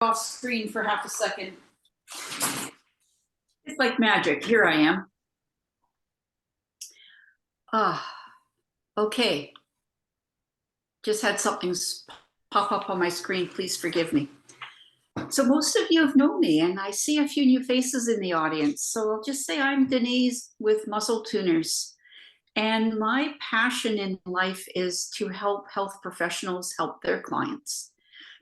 Off screen for half a second. It's like magic. Here I am. Okay. Just had something pop up on my screen. Please forgive me. So most of you have known me, and I see a few new faces in the audience. So I'll just say I'm Denise with Muscle Tuners. And my passion in life is to help health professionals help their clients.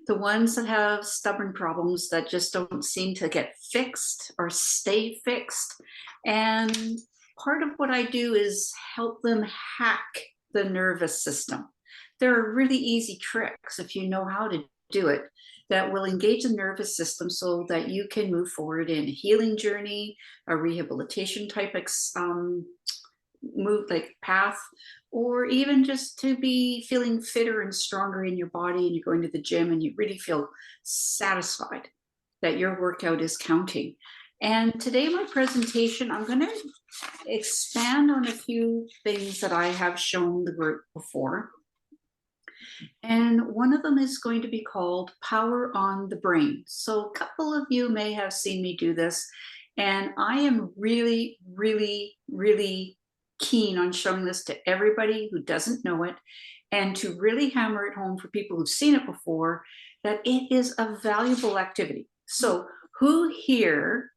The ones that have stubborn problems that just don't seem to get fixed or stay fixed. And part of what I do is help them hack the nervous system. There are really easy tricks if you know how to do it that will engage the nervous system so that you can move forward in a healing journey, a rehabilitation type move like path, or even just to be feeling fitter and stronger in your body, and you're going to the gym and you really feel satisfied that your workout is counting. And today my presentation, I'm going to expand on a few things that I have shown the group before. And one of them is going to be called Power on the Brain. So a couple of you may have seen me do this, and I am really, really, really keen on showing this to everybody who doesn't know it, and to really hammer it home for people who've seen it before that it is a valuable activity. So who here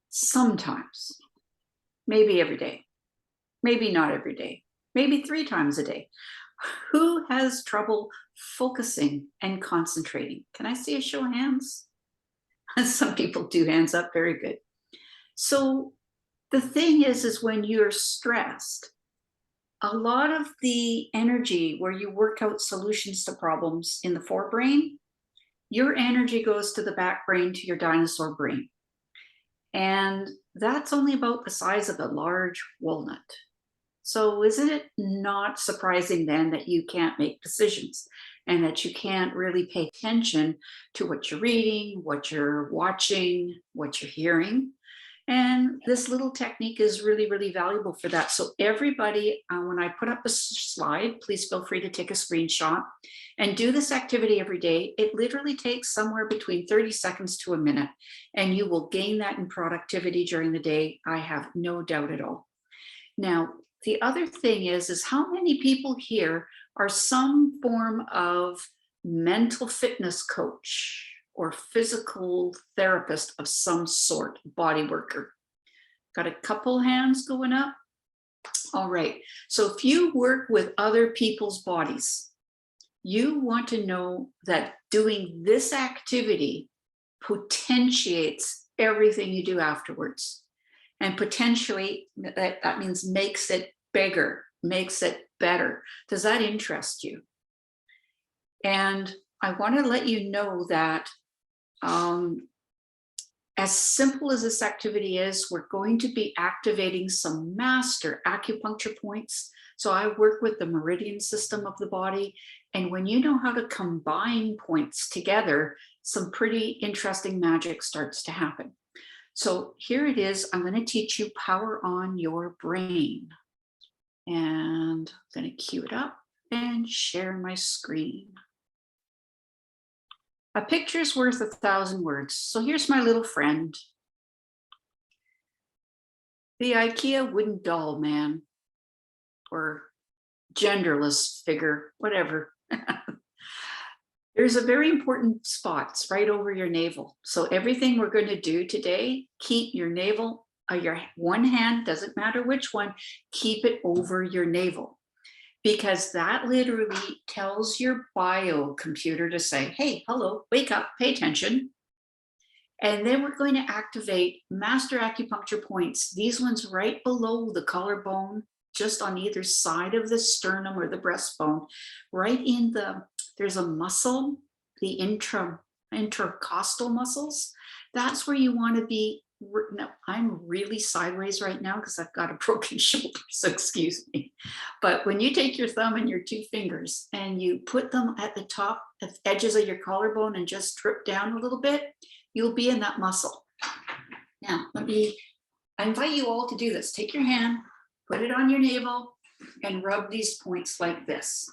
sometimes, maybe every day, maybe not every day, maybe 3 times a day, who has trouble focusing and concentrating? Can I see a show of hands? Some people do, hands up, very good. So the thing is when you're stressed, a lot of the energy where you work out solutions to problems in the forebrain, your energy goes to the back brain, to your dinosaur brain. And that's only about the size of a large walnut. So isn't it not surprising then that you can't make decisions and that you can't really pay attention to what you're reading, what you're watching, what you're hearing? And this little technique is really, really valuable for that. So everybody, when I put up the slide, please feel free to take a screenshot and do this activity every day. It literally takes somewhere between 30 seconds to a minute, and you will gain that in productivity during the day. I have no doubt at all. Now, the other thing is how many people here are some form of mental fitness coach or physical therapist of some sort, body worker? Got a couple hands going up. All right. So if you work with other people's bodies, you want to know that doing this activity potentiates everything you do afterwards. And potentiate, that means makes it bigger, makes it better. Does that interest you? And I want to let you know that as simple as this activity is, we're going to be activating some master acupuncture points. So I work with the meridian system of the body. And when you know how to combine points together, some pretty interesting magic starts to happen. So here it is. I'm going to teach you Power on Your Brain. And I'm going to cue it up and share my screen. A picture's worth 1,000 words. So here's my little friend. The IKEA wooden doll man, or genderless figure, whatever. There's a very important spots right over your navel. So everything we're going to do today, keep your navel, your one hand, doesn't matter which one, keep it over your navel. Because that literally tells your biocomputer to say, hey, hello, wake up, pay attention. And then we're going to activate master acupuncture points. These ones right below the collarbone, just on either side of the sternum or the breastbone, right in there's a muscle, the intercostal muscles. That's where you want to be. No, I'm really sideways right now because I've got a broken shoulder, so excuse me. But when you take your thumb and your 2 fingers and you put them at the top of edges of your collarbone and just strip down a little bit, you'll be in that muscle. Now, I invite you all to do this. Take your hand, put it on your navel, and rub these points like this.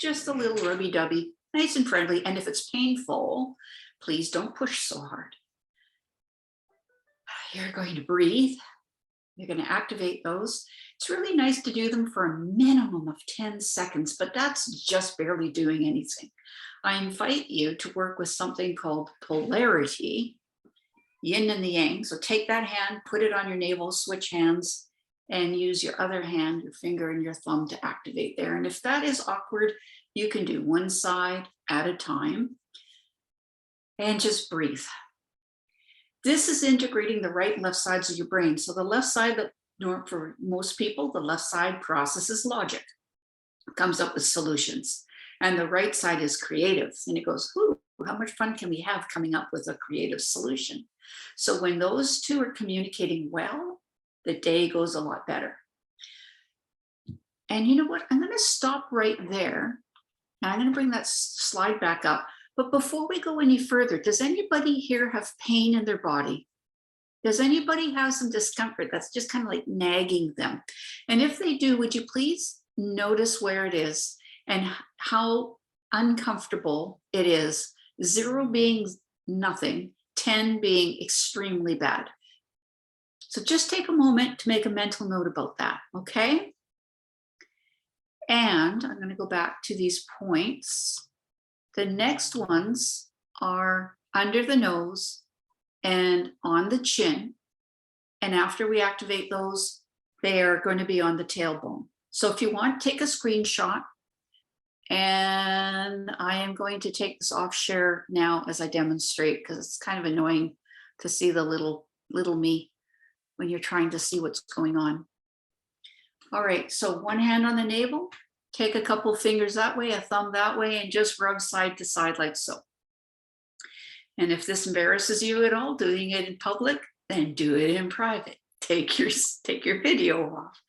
Just a little rubby-dubby, nice and friendly. And if it's painful, Please don't push so hard. You're going to breathe. You're going to activate those. It's really nice to do them for a minimum of 10 seconds, but that's just barely doing anything. I invite you to work with something called polarity, yin and the yang. So take that hand, put it on your navel, switch hands, and use your other hand, your finger and your thumb to activate there. And if that is awkward, you can do one side at a time and just breathe. This is integrating the right and left sides of your brain. So the left side, that for most people, the left side processes logic, comes up with solutions. And the right side is creative. And it goes, ooh, how much fun can we have coming up with a creative solution? So when those two are communicating well, the day goes a lot better. And you know what? I'm going to stop right there. And I'm going to bring that slide back up. But before we go any further, does anybody here have pain in their body? Does anybody have some discomfort that's just kind of like nagging them? And if they do, would you please notice where it is and how uncomfortable it is? 0 being nothing, 10 being extremely bad. So just take a moment to make a mental note about that, okay? And I'm going to go back to these points. The next ones are under the nose and on the chin. And after we activate those, they are going to be on the tailbone. So if you want, take a screenshot. And I am going to take this off share now as I demonstrate, because it's kind of annoying to see the little me when you're trying to see what's going on. All right, so one hand on the navel, take a couple fingers that way, a thumb that way, and just rub side to side like so. And if this embarrasses you at all, doing it in public, then do it in private. Take your video off.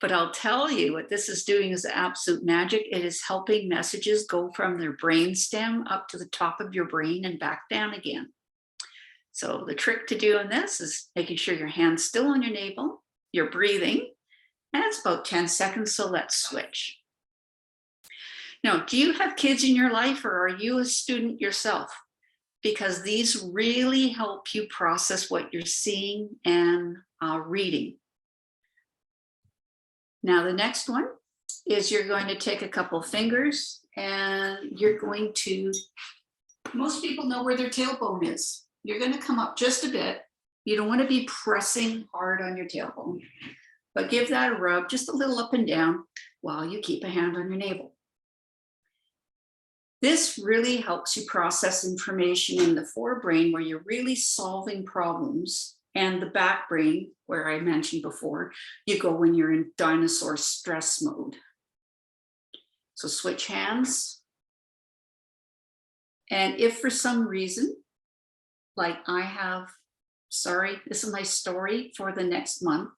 But I'll tell you what this is doing is absolute magic. It is helping messages go from their brainstem up to the top of your brain and back down again. So the trick to doing this is making sure your hand's still on your navel, you're breathing, and it's about 10 seconds, so let's switch. Now, do you have kids in your life, or are you a student yourself? Because these really help you process what you're seeing and reading. Now, the next one is you're going to take a couple fingers and you're going to, most people know where their tailbone is. You're going to come up just a bit. You don't want to be pressing hard on your tailbone, but give that a rub, just a little up and down while you keep a hand on your navel. This really helps you process information in the forebrain where you're really solving problems, and the back brain, where I mentioned before, you go when you're in dinosaur stress mode. So switch hands. And if for some reason, like I have, sorry, this is my story for the next month,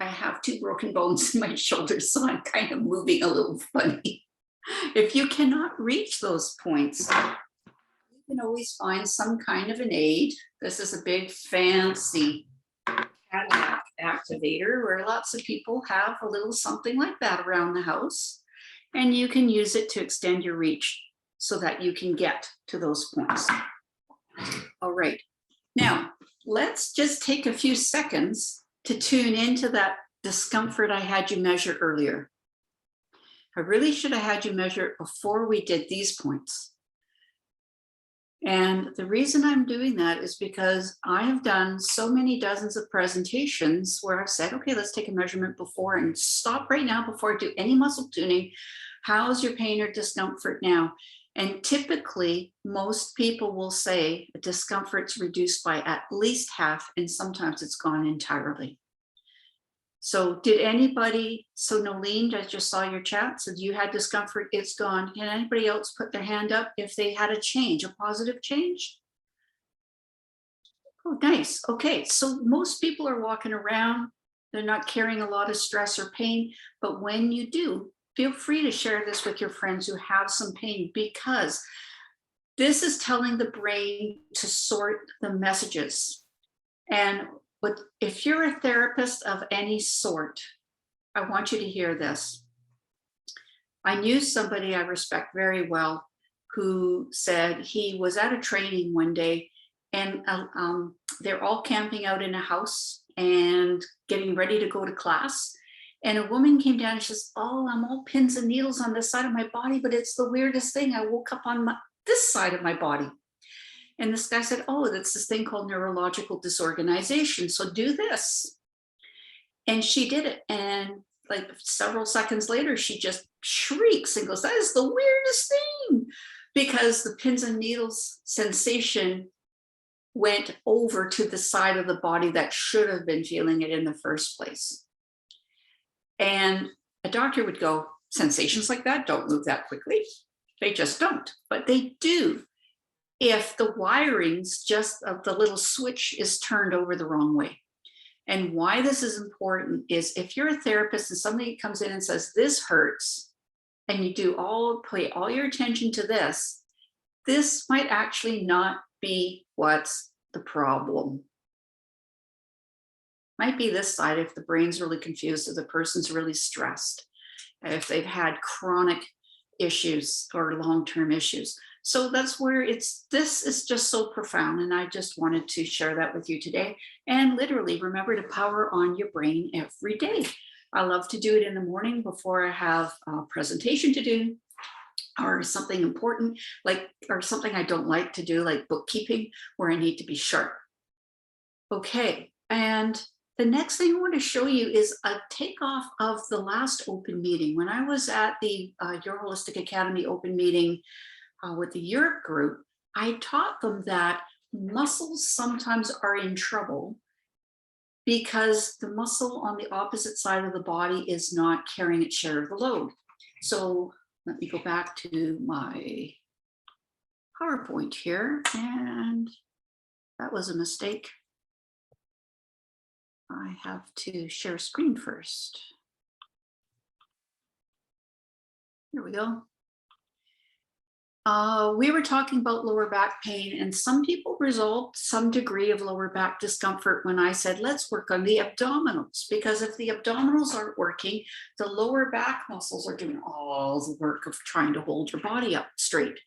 I have 2 broken bones in my shoulders, so I'm kind of moving a little funny. If you cannot reach those points, you can always find some kind of an aid. This is a big fancy Cadillac activator where lots of people have a little something like that around the house, and you can use it to extend your reach so that you can get to those points. All right, now let's just take a few seconds to tune into that discomfort I had you measure earlier. I really should have had you measure it before we did these points. And the reason I'm doing that is because I have done so many dozens of presentations where I've said, okay, let's take a measurement before and stop right now before I do any muscle tuning. How's your pain or discomfort now? And typically, most people will say the discomfort's reduced by at least half, and sometimes it's gone entirely. So did anybody, so Nolene, I just saw your chat, so you had discomfort, it's gone. Can anybody else put their hand up if they had a change, a positive change? Oh, nice. Okay, so most people are walking around, they're not carrying a lot of stress or pain, but when you do, feel free to share this with your friends who have some pain, because this is telling the brain to sort the messages. And but if you're a therapist of any sort, I want you to hear this. I knew somebody I respect very well who said he was at a training one day, and they're all camping out in a house and getting ready to go to class. And a woman came down and she says, "Oh, I'm all pins and needles on this side of my body, but it's the weirdest thing. I woke up on this side of my body." And this guy said, "Oh, that's this thing called neurological disorganization. So do this." And she did it. And like several seconds later, she just shrieks and goes, "That is the weirdest thing." Because the pins and needles sensation went over to the side of the body that should have been feeling it in the first place. And a doctor would go, "Sensations like that don't move that quickly." They just don't, but they do if the wirings just of the little switch is turned over the wrong way. And why this is important is if you're a therapist and somebody comes in and says, "This hurts," and you pay all your attention to this might actually not be what's the problem. Might be this side if the brain's really confused, if the person's really stressed, if they've had chronic issues or long-term issues. So that's where this is just so profound. And I just wanted to share that with you today. And literally remember to power on your brain every day. I love to do it in the morning before I have a presentation to do, or something important, or something I don't like to do, like bookkeeping, where I need to be sharp. Okay, and the next thing I want to show you is a takeoff of the last open meeting. When I was at the Your Holistic Academy open meeting with the Europe group, I taught them that muscles sometimes are in trouble because the muscle on the opposite side of the body is not carrying its share of the load. So let me go back to my PowerPoint here, and that was a mistake. I have to share screen first. Here we go. We were talking about lower back pain, and some people resolved some degree of lower back discomfort when I said, let's work on the abdominals, because if the abdominals aren't working, the lower back muscles are doing all the work of trying to hold your body up straight.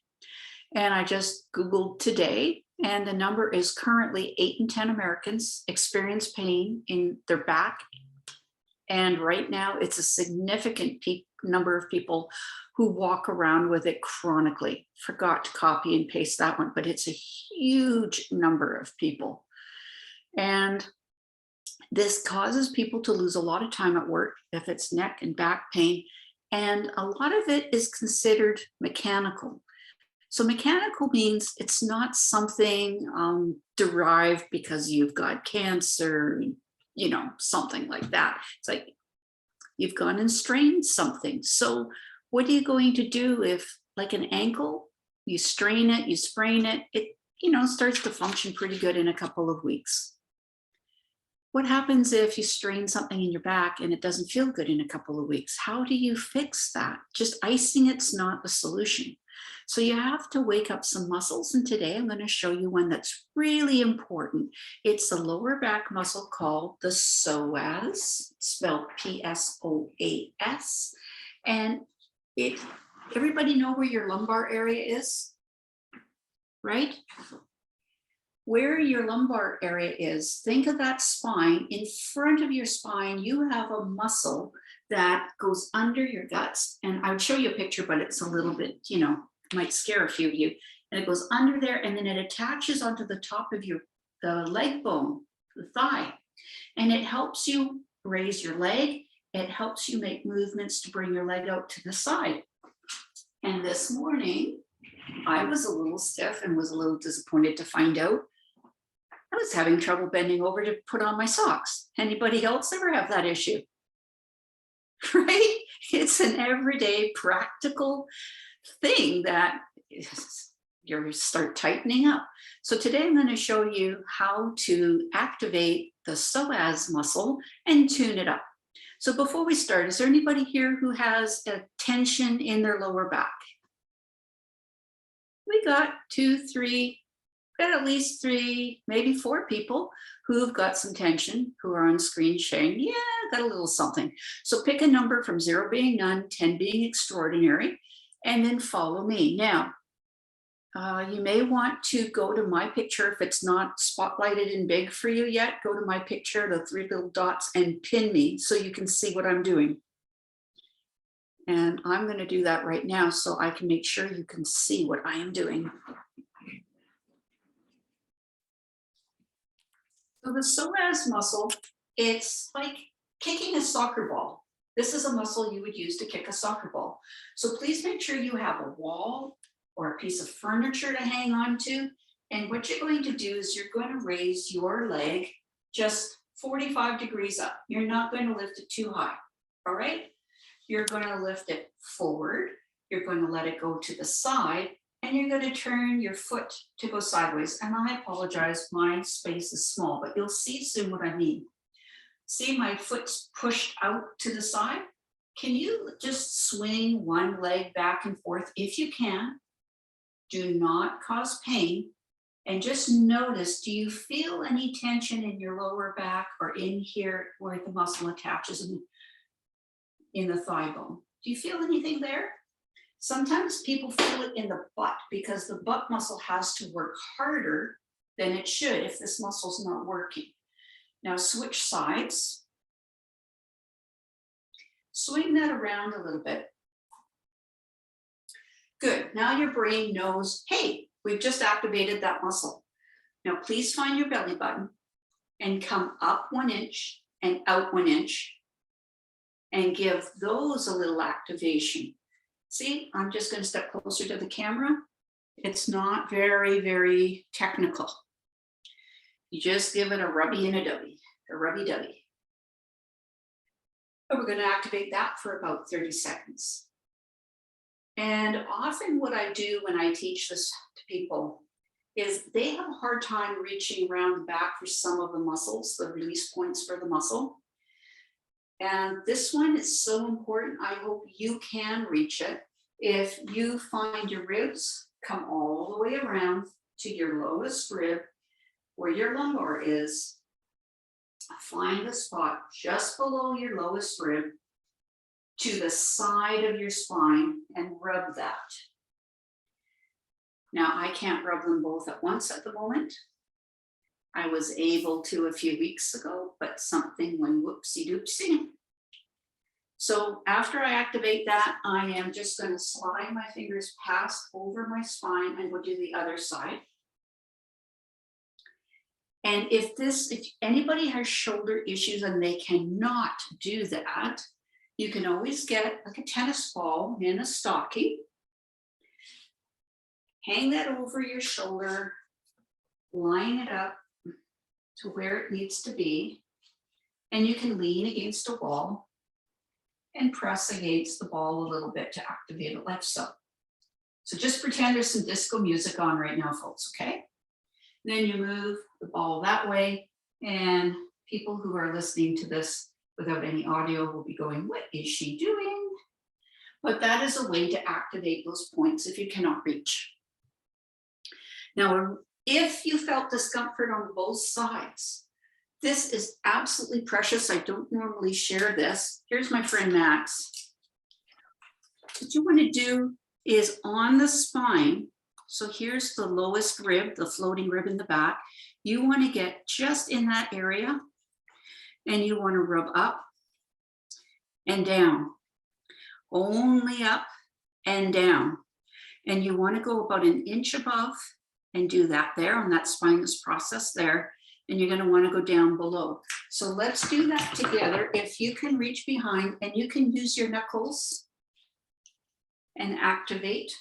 And I just Googled today, and the number is currently 8 in 10 Americans experience pain in their back. And right now it's a significant number of people who walk around with it chronically. Forgot to copy and paste that one, but it's a huge number of people. And this causes people to lose a lot of time at work if it's neck and back pain. And a lot of it is considered mechanical. So mechanical means it's not something derived because you've got cancer, something like that. It's like you've gone and strained something. So what are you going to do if, like an ankle, you strain it, you sprain it, it starts to function pretty good in a couple of weeks. What happens if you strain something in your back and it doesn't feel good in a couple of weeks? How do you fix that? Just icing it's not the solution. So you have to wake up some muscles. And today I'm going to show you one that's really important. It's the lower back muscle called the psoas, spelled P-S-O-A-S. And everybody know where your lumbar area is, right? Where your lumbar area is, think of that spine. In front of your spine, you have a muscle that goes under your guts. And I would show you a picture, but it's a little bit, might scare a few of you. And it goes under there, and then it attaches onto the top of the leg bone, the thigh. And it helps you raise your leg. It helps you make movements to bring your leg out to the side. And this morning, I was a little stiff and was a little disappointed to find out I was having trouble bending over to put on my socks. Anybody else ever have that issue? Right? It's an everyday practical thing that you start tightening up. So today I'm going to show you how to activate the psoas muscle and tune it up. So before we start, is there anybody here who has a tension in their lower back? We got 2, 3, got at least 3, maybe 4 people who've got some tension, who are on screen sharing, yeah, got a little something. So pick a number from 0 being none, 10 being extraordinary, and then follow me. Now, You may want to go to my picture if it's not spotlighted and big for you yet. Go to my picture, the 3 little dots, and pin me so you can see what I'm doing. And I'm going to do that right now so I can make sure you can see what I am doing. So the psoas muscle, it's like kicking a soccer ball. This is a muscle you would use to kick a soccer ball. So please make sure you have a wall or a piece of furniture to hang on to. And what you're going to do is you're going to raise your leg just 45 degrees up. You're not going to lift it too high, all right? You're going to lift it forward. You're going to let it go to the side, and you're going to turn your foot to go sideways. And I apologize, my space is small, but you'll see soon what I mean. See, my foot's pushed out to the side. Can you just swing one leg back and forth if you can? Do not cause pain. And just notice, do you feel any tension in your lower back or in here where the muscle attaches in the thigh bone? Do you feel anything there? Sometimes people feel it in the butt because the butt muscle has to work harder than it should if this muscle's not working. Now switch sides. Swing that around a little bit. Good. Now your brain knows, hey, we've just activated that muscle. Now please find your belly button and come up 1 inch and out 1 inch and give those a little activation. See, I'm just going to step closer to the camera. It's not very, very technical. You just give it a rubby and a dubby, a rubby-dubby. And we're going to activate that for about 30 seconds. And often what I do when I teach this to people is they have a hard time reaching around the back for some of the muscles, the release points for the muscle. And this one is so important. I hope you can reach it. If you find your ribs come all the way around to your lowest rib, where your lumbar is, find a spot just below your lowest rib to the side of your spine and rub that. Now, I can't rub them both at once at the moment. I was able to a few weeks ago, but something went whoopsie doopsie. So after I activate that, I am just going to slide my fingers past over my spine and we'll do the other side. And if anybody has shoulder issues and they cannot do that, you can always get like a tennis ball in a stocking, hang that over your shoulder, line it up to where it needs to be, and you can lean against a wall and press against the ball a little bit to activate it like so. So just pretend there's some disco music on right now, folks, okay? Then you move the ball that way, and people who are listening to this without any audio will be going, what is she doing? But that is a way to activate those points if you cannot reach. Now, if you felt discomfort on both sides, this is absolutely precious. I don't normally share this. Here's my friend Max. What you want to do is on the spine, so here's the lowest rib, the floating rib in the back. You want to get just in that area, and you want to rub up and down, only up and down. And you want to go about 1 inch above and do that there on that spinous process there. And you're going to want to go down below. So let's do that together. If you can reach behind, and you can use your knuckles and activate.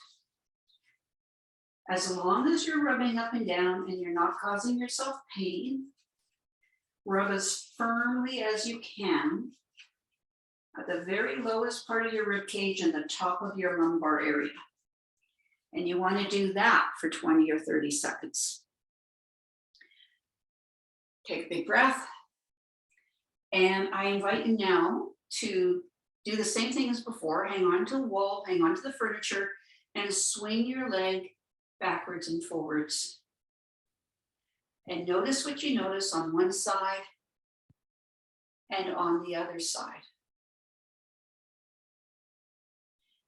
As long as you're rubbing up and down and you're not causing yourself pain, rub as firmly as you can at the very lowest part of your rib cage and the top of your lumbar area. And you want to do that for 20 or 30 seconds. Take a big breath. And I invite you now to do the same thing as before. Hang on to the wall, hang on to the furniture, and swing your leg backwards and forwards. And notice what you notice on one side and on the other side.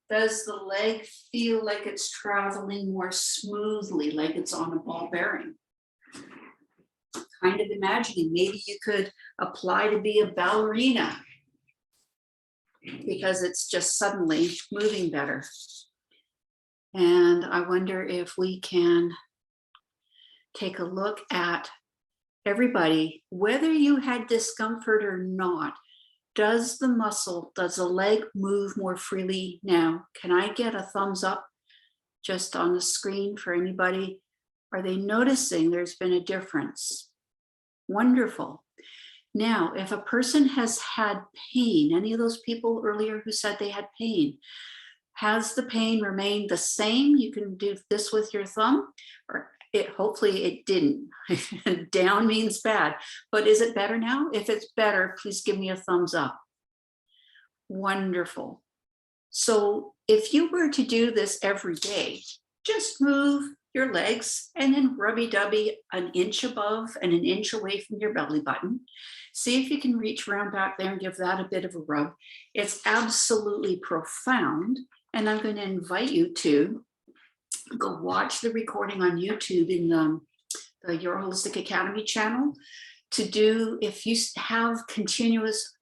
Does the leg feel like it's traveling more smoothly, like it's on a ball bearing? Kind of imagining maybe you could apply to be a ballerina because it's just suddenly moving better. And I wonder if we can take a look at everybody, whether you had discomfort or not. Does the leg move more freely now? Can I get a thumbs up just on the screen for anybody? Are they noticing there's been a difference? Wonderful. Now, if a person has had pain, any of those people earlier who said they had pain, has the pain remained the same? You can do this with your thumb, or hopefully it didn't. Down means bad, but is it better now? If it's better, please give me a thumbs up. Wonderful. So if you were to do this every day, just move your legs and then rubby-dubby an inch above and an inch away from your belly button. See if you can reach around back there and give that a bit of a rub. It's absolutely profound. And I'm going to invite you to go watch the recording on YouTube in the Your Holistic Academy channel to do, if you have continuous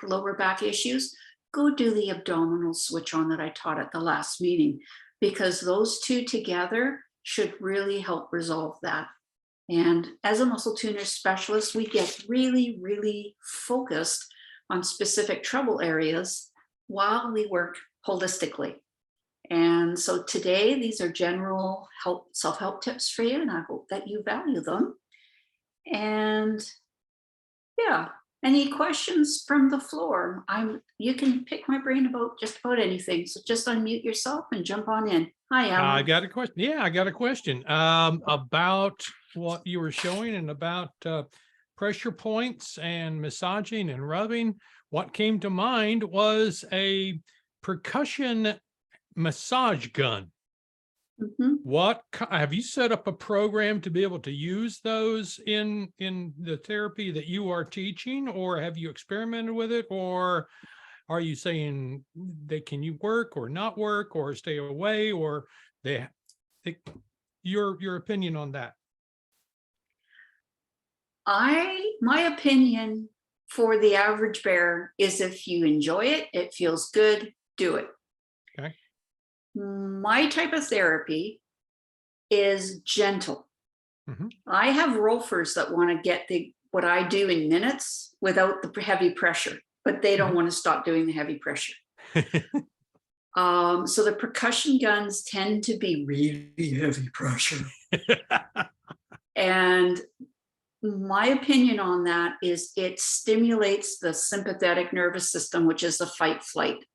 lower back issues, go do the abdominal switch on that I taught at the last meeting, because those two together should really help resolve that. And as a muscle tuner specialist, we get really, really focused on specific trouble areas while we work holistically. And so today, these are general self-help tips for you, and I hope that you value them. And yeah, any questions from the floor? You can pick my brain about just about anything. So just unmute yourself and jump on in. Hi, Alan. I got a question. Yeah, I got a question about what you were showing and about pressure points and massaging and rubbing. What came to mind was a percussion massage gun. Mm-hmm. What have you set up a program to be able to use those in the therapy that you are teaching, or have you experimented with it, or are you saying can you work or not work or stay away, or your opinion on that? My opinion for the average bear is, if you enjoy it, it feels good, do it. Okay. My type of therapy is gentle. Mm-hmm. I have rolfers that want to get what I do in minutes without the heavy pressure, but they don't Mm-hmm. want to stop doing the heavy pressure. So the percussion guns tend to be really heavy pressure. And my opinion on that is it stimulates the sympathetic nervous system, which is the fight flight.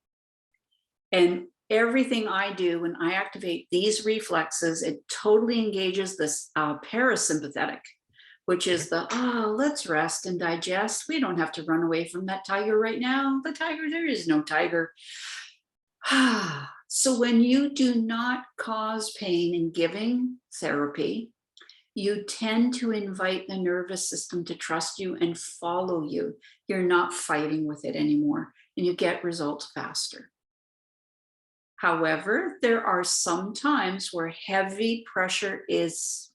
And everything I do when I activate these reflexes, it totally engages this parasympathetic, which is let's rest and digest. We don't have to run away from that tiger right now. There is no tiger. So when you do not cause pain in giving therapy, you tend to invite the nervous system to trust you and follow you. You're not fighting with it anymore, and you get results faster. However, there are some times where heavy pressure is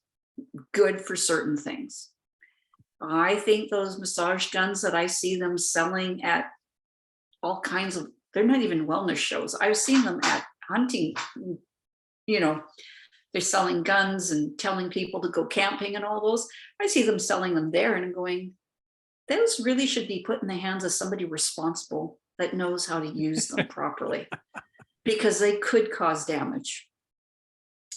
good for certain things. I think those massage guns that I see them selling at all kinds of, they're not even wellness shows. I've seen them at hunting, they're selling guns and telling people to go camping and all those. I see them selling them there, and I'm going, those really should be put in the hands of somebody responsible that knows how to use them properly, because they could cause damage.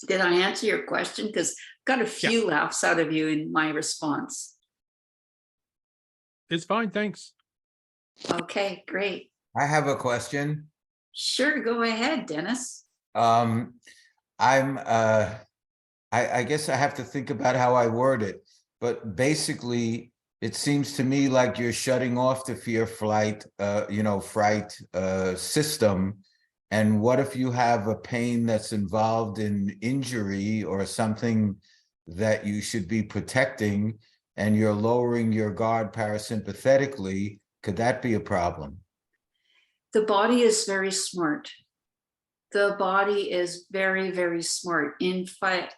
Did I answer your question? Because got a few laughs out of you in my response. It's fine, thanks. Okay, great. I have a question. Sure, go ahead, Dennis. I guess I have to think about how I word it, but basically it seems to me like you're shutting off the fear fright system. And what if you have a pain that's involved in injury or something that you should be protecting, and you're lowering your guard parasympathetically? Could that be a problem? The body is very smart. The body is very, very smart. In fact,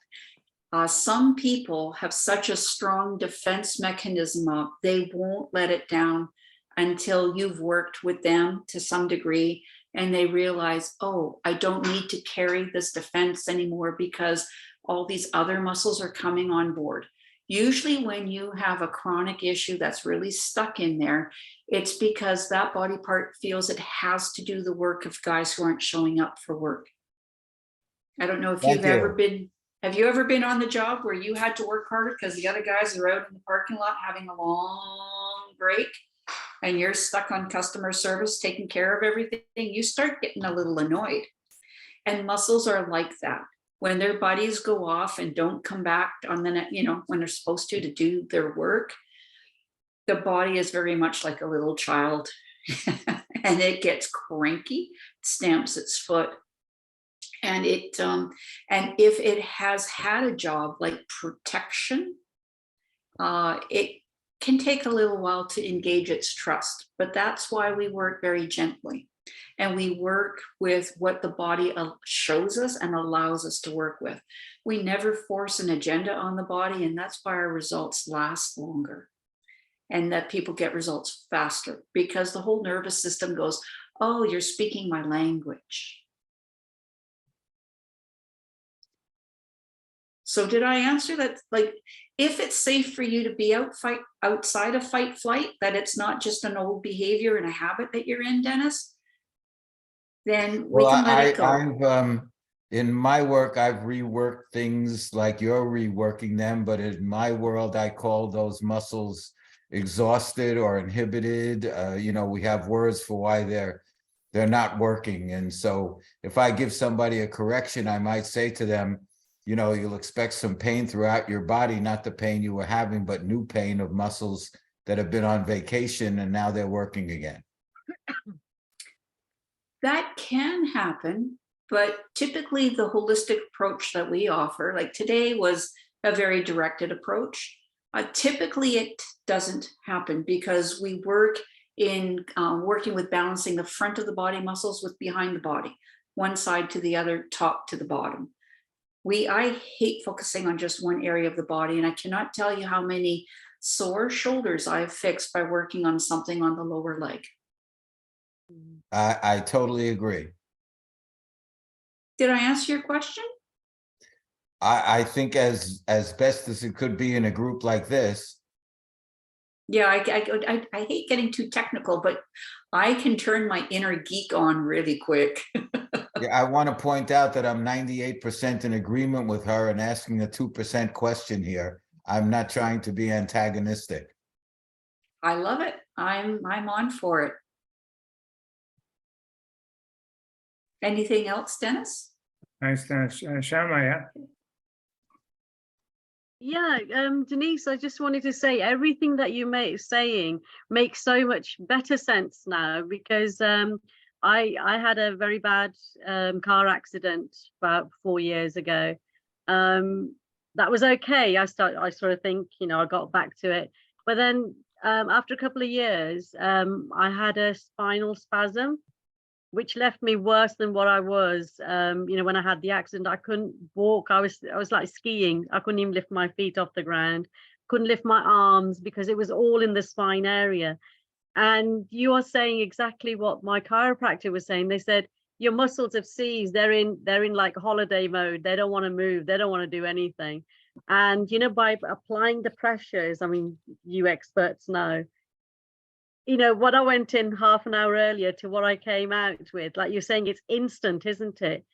some people have such a strong defense mechanism up, they won't let it down until you've worked with them to some degree and they realize, oh, I don't need to carry this defense anymore because all these other muscles are coming on board. Usually when you have a chronic issue that's really stuck in there, it's because that body part feels it has to do the work of guys who aren't showing up for work. I don't know if Thank you've ever you. been, have you ever been on the job where you had to work harder because the other guys are out in the parking lot having a long break and you're stuck on customer service taking care of everything? You start getting a little annoyed. And muscles are like that. When their bodies go off and don't come back on the net, you know, when they're supposed to do their work, the body is very much like a little child and it gets cranky, stamps its foot. And and if it has had a job like protection, it can take a little while to engage its trust, but that's why we work very gently. And we work with what the body shows us and allows us to work with. We never force an agenda on the body, and that's why our results last longer and that people get results faster, because the whole nervous system goes, oh, you're speaking my language. So did I answer that? Like, if it's safe for you to be outside of fight flight, that it's not just an old behavior and a habit that you're in, Dennis, then we can let it go. I've in my work, I've reworked things like you're reworking them, but in my world, I call those muscles exhausted or inhibited. You know, we have words for why they're not working. And so if I give somebody a correction, I might say to them, you know, you'll expect some pain throughout your body, not the pain you were having, but new pain of muscles that have been on vacation and now they're working again. That can happen, but typically the holistic approach that we offer, like today was a very directed approach. Typically it doesn't happen because we work in working with balancing the front of the body muscles with behind the body, one side to the other, top to the bottom. I hate focusing on just one area of the body, and I cannot tell you how many sore shoulders I've fixed by working on something on the lower leg. I totally agree. Did I answer your question? I think as best as it could be in a group like this. Yeah, I hate getting too technical, but I can turn my inner geek on really quick. Yeah, I want to point out that I'm 98% in agreement with her and asking a 2% question here. I'm not trying to be antagonistic. I love it. I'm on for it. Anything else, Dennis? Thanks, Dennis. Shamaya. Yeah, Denise, I just wanted to say everything that you saying makes so much better sense now, because I had a very bad car accident about 4 years ago. That was okay. I sort of think, you know, I got back to it. But then after a couple of years, I had a spinal spasm, which left me worse than what I was. You know, when I had the accident, I couldn't walk. I was like skiing. I couldn't even lift my feet off the ground. Couldn't lift my arms because it was all in the spine area. And you are saying exactly what my chiropractor was saying. They said, your muscles have seized. They're in like holiday mode. They don't want to move. They don't want to do anything. And, you know, by applying the pressures, I mean, you experts know, you know, what I went in half an hour earlier to what I came out with, like you're saying, it's instant, isn't it?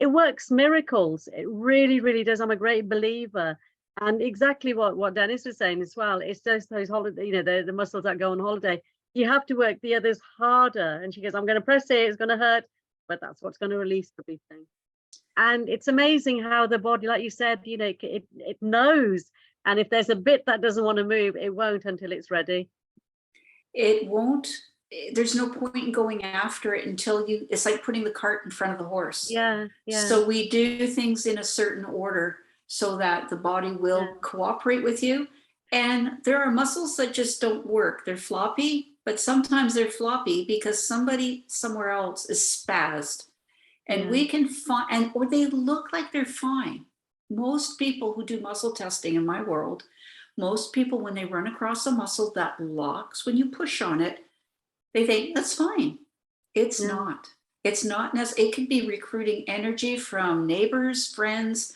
It works miracles. It really, really does. I'm a great believer. And exactly what Dennis was saying as well. It's just those holiday, you know, the muscles that go on holiday. You have to work the others harder. And she goes, I'm going to press it. It's going to hurt, but that's what's going to release everything. And it's amazing how the body, like you said, you know, it knows. And if there's a bit that doesn't want to move, it won't until it's ready. It won't. There's no point in going after it until it's like putting the cart in front of the horse. Yeah. So we do things in a certain order so that the body will cooperate with you. And there are muscles that just don't work. They're floppy, but sometimes they're floppy because somebody somewhere else is spazzed. And we can find, or they look like they're fine. Most people who do muscle testing in my world, most people, when they run across a muscle that locks, when you push on it, they think that's fine. It's not. It's not necessary. It could be recruiting energy from neighbors, friends,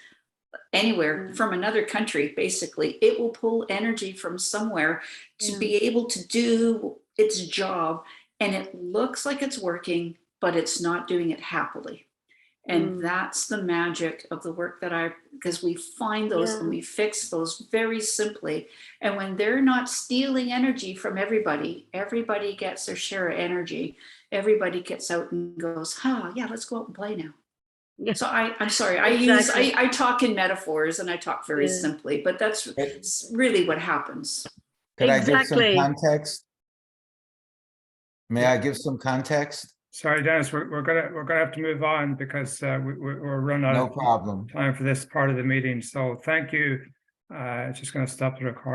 anywhere, from another country. Basically, it will pull energy from somewhere to be able to do its job, and it looks like it's working, but it's not doing it happily. And that's the magic of the work that because we find those and we fix those very simply. And when they're not stealing energy from everybody, everybody gets their share of energy. Everybody gets out and goes, yeah, let's go out and play now. Yeah. So I'm sorry, Exactly. I talk in metaphors and I talk very simply, but that's really what happens. Could I give some Exactly. context? May I give some context? Sorry, Dennis, we're gonna have to move on because we're running out No of problem. time for this part of the meeting. So thank you. Just gonna stop the recording.